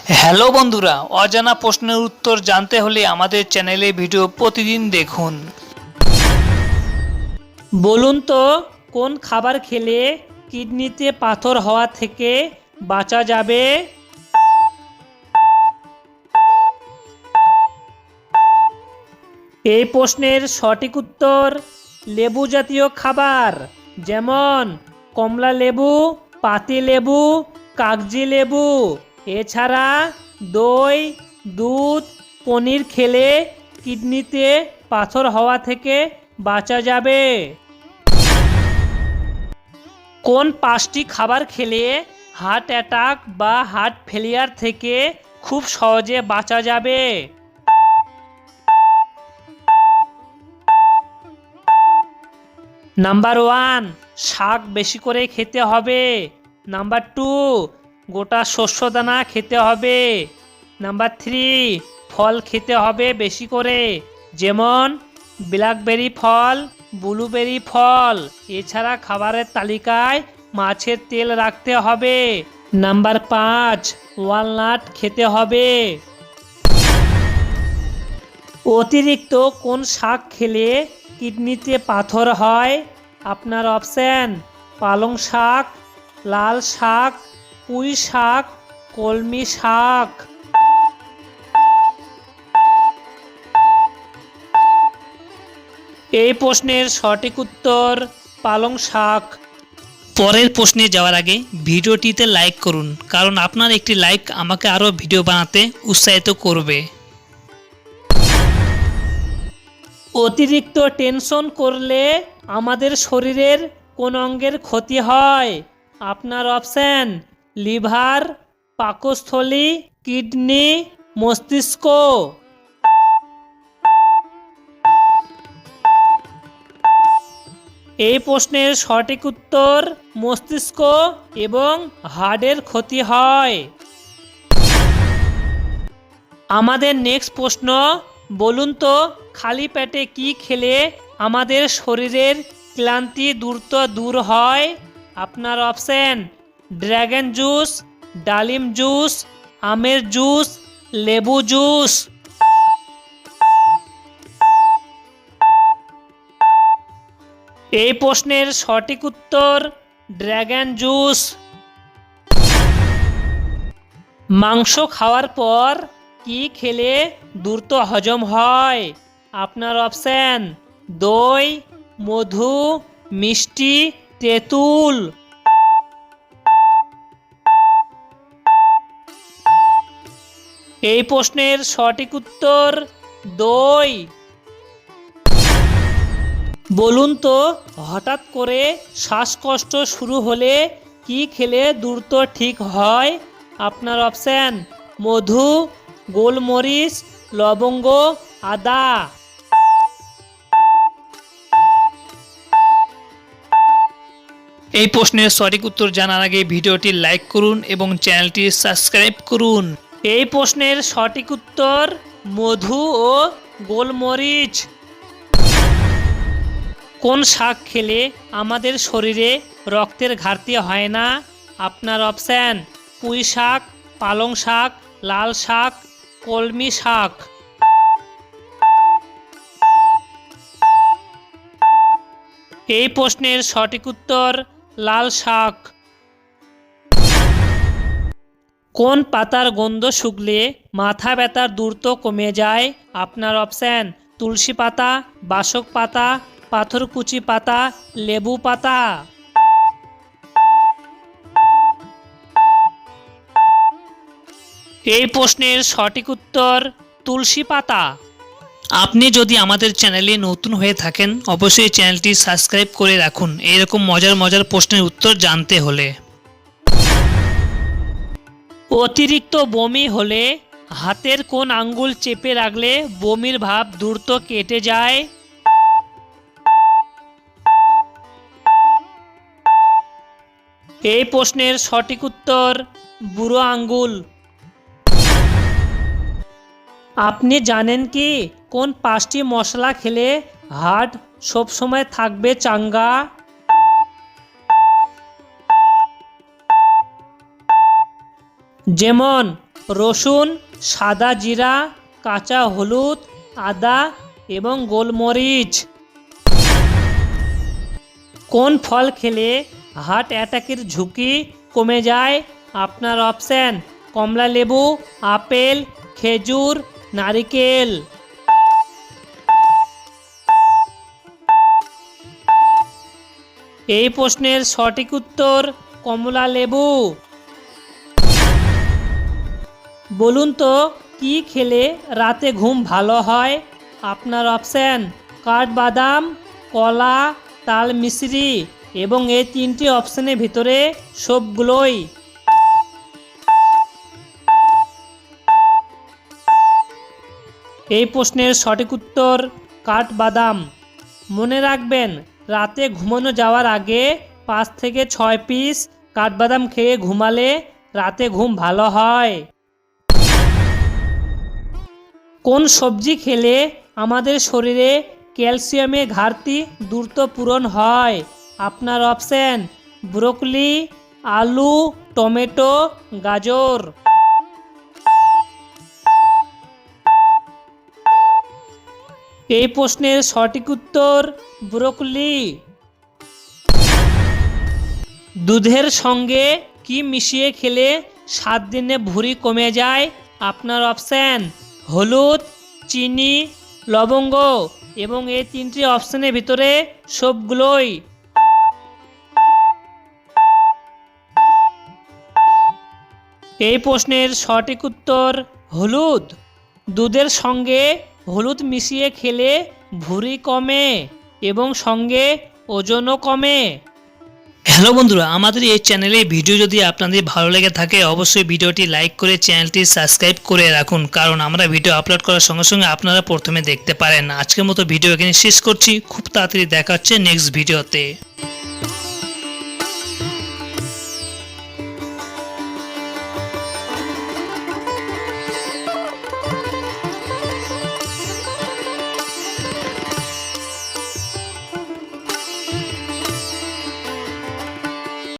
Hello বন্ধুরা, অজানা প্রশ্নের উত্তর জানতে হলে আমাদের চ্যানেলে ভিডিও প্রতিদিন দেখুন। বলুন তো, কোন খাবার খেলে কিডনিতে পাথর হওয়া থেকে বাঁচা যাবে? এই প্রশ্নের সঠিক উত্তর লেবু জাতীয় খাবার, যেমন কমলা লেবু, পাতি লেবু, কাগজি লেবু। এছাড়া দই, দুধ, পনির খেলে কিডনিতে পাথর হওয়া থেকে বাঁচা যাবে। কোন 5টি খাবার খেলে হার্ট অ্যাটাক বা হার্ট ফেলিয়ার থেকে খুব সহজে বাঁচা যাবে? নাম্বার 1, শাক বেশি করে খেতে হবে। নাম্বার 2, গোটা শস্য দানা খেতে হবে। নাম্বার 3, ফল খেতে হবে বেশি করে, যেমন ব্ল্যাকবেরি ফল, ব্লুবেরি ফল। এছাড়া খাবারের তালিকায় মাছের তেল রাখতে হবে। নাম্বার 5, ওয়ালনাট খেতে হবে। অতিরিক্ত কোন শাক খেলে কিডনিতে পাথর হয়? আপনার অপশন: পালং শাক, লাল শাক, পুঁই শাক, কলমি শাক। এই প্রশ্নের সঠিক উত্তর পালং শাক। পরের প্রশ্নে যাওয়ার আগে ভিডিওটিতে লাইক করুন, কারণ আপনার একটি লাইক আমাকে আরও ভিডিও বানাতে উৎসাহিত করবে। অতিরিক্ত টেনশন করলে আমাদের শরীরের কোন অঙ্গের ক্ষতি হয়? আপনার অপশন: লিভার, পাকস্থলী, কিডনি, মস্তিষ্ক। এই প্রশ্নের সঠিক উত্তর মস্তিষ্ক এবং হার্টের ক্ষতি হয়। আমাদের নেক্সট প্রশ্ন: বলুন তো, খালি পেটে কি খেলে আমাদের শরীরের ক্লান্তি দ্রুত দূর হয়? আপনার অপশন: ড্রাগন জুস, ডালিম জুস, আমের জুস, লেবু জুস। এই প্রশ্নের সঠিক উত্তর ড্রাগন জুস। মাংস খাওয়ার পর কি খেলে দ্রুত হজম হয়? আপনার অপশন: দই, মধু, মিষ্টি, তেঁতুল। এই প্রশ্নের সঠিক উত্তর দই। বলুন তো, হঠাৎ করে শ্বাসকষ্ট শুরু হলে কি খেলে দ্রুত ঠিক হয়? আপনার অপশন: মধু, গোলমরিচ, লবঙ্গ, আদা। এই প্রশ্নের সঠিক উত্তর জানার আগে ভিডিওটি লাইক করুন এবং চ্যানেলটি সাবস্ক্রাইব করুন। এই প্রশ্নের সঠিক উত্তর মধু ও গোলমরিচ। কোন শাক খেলে আমাদের শরীরে রক্তের ঘাটতি হয় না? আপনার অপশন: পুঁই শাক, পালং শাক, লাল শাক, কলমি শাক। এই প্রশ্নের সঠিক উত্তর লাল শাক। কোন পাতার গন্ধ শুকলে মাথা ব্যথা দ্রুত কমে যায়? আপনার অপশন: তুলসী পাতা, বাসক পাতা, পাথরকুচি পাতা, লেবু পাতা। এই প্রশ্নের সঠিক উত্তর তুলসী পাতা। আপনি যদি আমাদের চ্যানেলে নতুন হয়ে থাকেন, অবশ্যই চ্যানেলটি সাবস্ক্রাইব করে রাখুন এরকম মজার মজার প্রশ্নের উত্তর জানতে হলে। অতিরিক্ত বমি হলে হাতের কোন আঙ্গুল চেপে রাখলে বমির ভাব দ্রুত কেটে যায়? এই প্রশ্নের সঠিক উত্তর বুড়ো আঙ্গুল। আপনি জানেন কি কোন 5টি মশলা খেলে হার্ট সবসময় থাকবে চাঙ্গা? যেমন রসুন, সাদা জিরা, কাঁচা হলুদ, আদা এবং গোলমরিচ। কোন ফল খেলে হার্ট অ্যাটাকের ঝুঁকি কমে যায়? আপনার অপশান কমলা লেবু, আপেল, খেজুর, নারিকেল। এই প্রশ্নের সঠিক উত্তর কমলা লেবু। বলুন তো কি খেলে রাতে ঘুম ভালো হয়? আপনার অপশান কাঠবাদাম, কলা, তাল মিশ্রি এবং এই তিনটি অপশানের ভিতরে সবগুলোই। এই প্রশ্নের সঠিক উত্তর কাঠবাদাম। মনে রাখবেন, রাতে ঘুমানো যাওয়ার আগে 5 থেকে 6 পিস কাঠবাদাম খেয়ে ঘুমালে রাতে ঘুম ভালো হয়। কোন সবজি খেলে আমাদের শরীরে ক্যালসিয়ামের ঘাটতি দ্রুত পূরণ হয়? আপনার অপশান ব্রোকলি, আলু, টমেটো, গাজর। এই প্রশ্নের সঠিক উত্তর ব্রোকলি। দুধের সঙ্গে কি মিশিয়ে খেলে 7 দিনে ভুঁড়ি কমে যায়? আপনার অপশান হলুদ, চিনি, লবঙ্গ এবং এই তিনটি অপশানের ভিতরে সবগুলোই। এই প্রশ্নের সঠিক উত্তর হলুদ। দুধের সঙ্গে হলুদ মিশিয়ে খেলে ভুঁড়ি কমে এবং সঙ্গে ওজনও কমে। হ্যালো বন্ধুরা, আমাদের এই চ্যানেলে ভিডিও যদি আপনাদের ভালো লেগে থাকে অবশ্যই ভিডিওটি লাইক করে চ্যানেলটি সাবস্ক্রাইব করে রাখুন, কারণ আমরা ভিডিও আপলোড করার সঙ্গে সঙ্গে আপনারা প্রথমে দেখতে পারেন। আজকের মতো ভিডিও এখানে শেষ করছি, খুব তাড়াতাড়ি দেখা হচ্ছে নেক্সট ভিডিওতে।